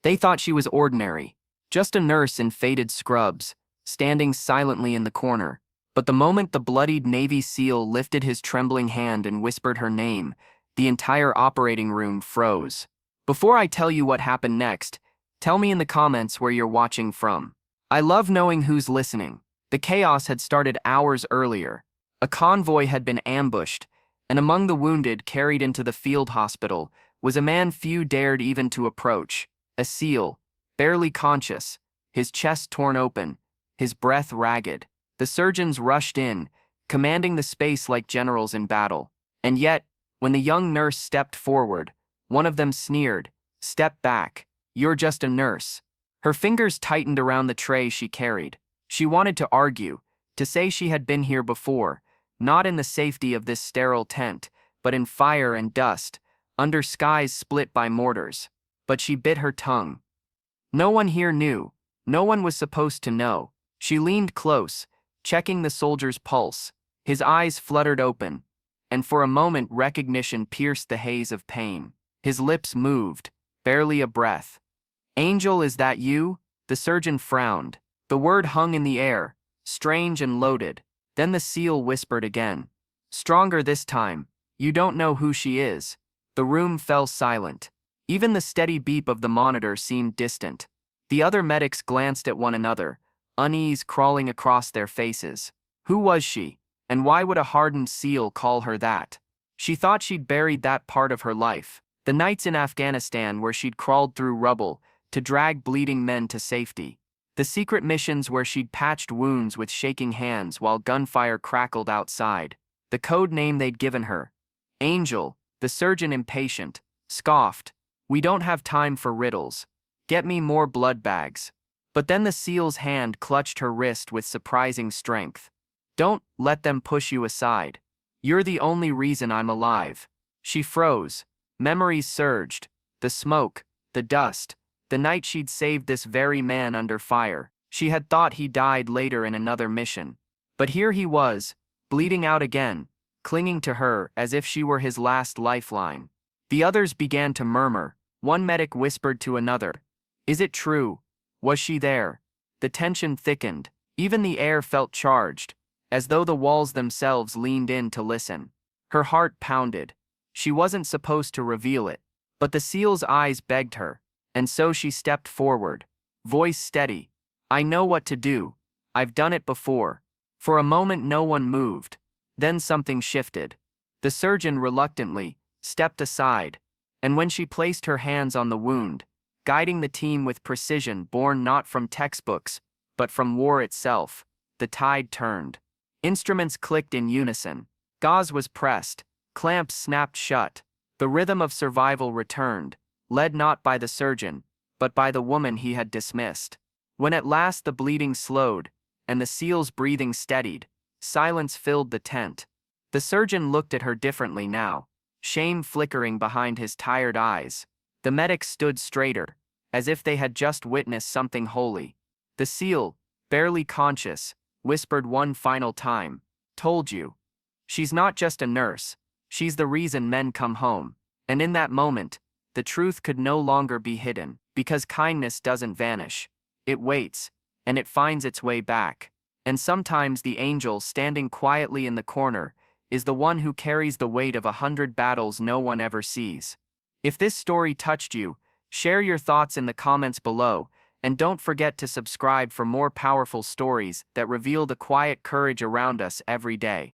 They thought she was ordinary, just a nurse in faded scrubs, standing silently in the corner. But the moment the bloodied Navy SEAL lifted his trembling hand and whispered her name, the entire operating room froze. Before I tell you what happened next, tell me in the comments where you're watching from. I love knowing who's listening. The chaos had started hours earlier. A convoy had been ambushed, and among the wounded carried into the field hospital was a man few dared even to approach, a SEAL, barely conscious, his chest torn open, his breath ragged. The surgeons rushed in, commanding the space like generals in battle. And yet, when the young nurse stepped forward, one of them sneered, "Step back, you're just a nurse." Her fingers tightened around the tray she carried. She wanted to argue, to say she had been here before, not in the safety of this sterile tent, but in fire and dust, under skies split by mortars. But she bit her tongue. No one here knew. No one was supposed to know. She leaned close, checking the soldier's pulse. His eyes fluttered open, and for a moment recognition pierced the haze of pain. His lips moved, barely a breath. "Angel, is that you?" The surgeon frowned. The word hung in the air, strange and loaded. Then the SEAL whispered again. Stronger this time. "You don't know who she is." The room fell silent. Even the steady beep of the monitor seemed distant. The other medics glanced at one another, unease crawling across their faces. Who was she, and why would a hardened SEAL call her that? She thought she'd buried that part of her life. The nights in Afghanistan where she'd crawled through rubble to drag bleeding men to safety. The secret missions where she'd patched wounds with shaking hands while gunfire crackled outside. The code name they'd given her. Angel. The surgeon, impatient, scoffed. "We don't have time for riddles. Get me more blood bags." But then the SEAL's hand clutched her wrist with surprising strength. "Don't let them push you aside. You're the only reason I'm alive." She froze. Memories surged. The smoke, the dust, the night she'd saved this very man under fire. She had thought he died later in another mission. But here he was, bleeding out again, clinging to her as if she were his last lifeline. The others began to murmur. One medic whispered to another, "Is it true? Was she there?" The tension thickened. Even the air felt charged, as though the walls themselves leaned in to listen. Her heart pounded. She wasn't supposed to reveal it, but the SEAL's eyes begged her, and so she stepped forward, voice steady. "I know what to do. I've done it before." For a moment no one moved. Then something shifted. The surgeon reluctantly stepped aside, and when she placed her hands on the wound, guiding the team with precision born not from textbooks, but from war itself, the tide turned. Instruments clicked in unison. Gauze was pressed. Clamps snapped shut. The rhythm of survival returned, led not by the surgeon, but by the woman he had dismissed. When at last the bleeding slowed, and the SEAL's breathing steadied, silence filled the tent. The surgeon looked at her differently now, shame flickering behind his tired eyes. The medics stood straighter, as if they had just witnessed something holy. The SEAL, barely conscious, whispered one final time, "Told you. She's not just a nurse. She's the reason men come home." And in that moment, the truth could no longer be hidden, because kindness doesn't vanish. It waits, and it finds its way back. And sometimes the angel standing quietly in the corner is the one who carries the weight of 100 battles no one ever sees. If this story touched you, share your thoughts in the comments below, and don't forget to subscribe for more powerful stories that reveal the quiet courage around us every day.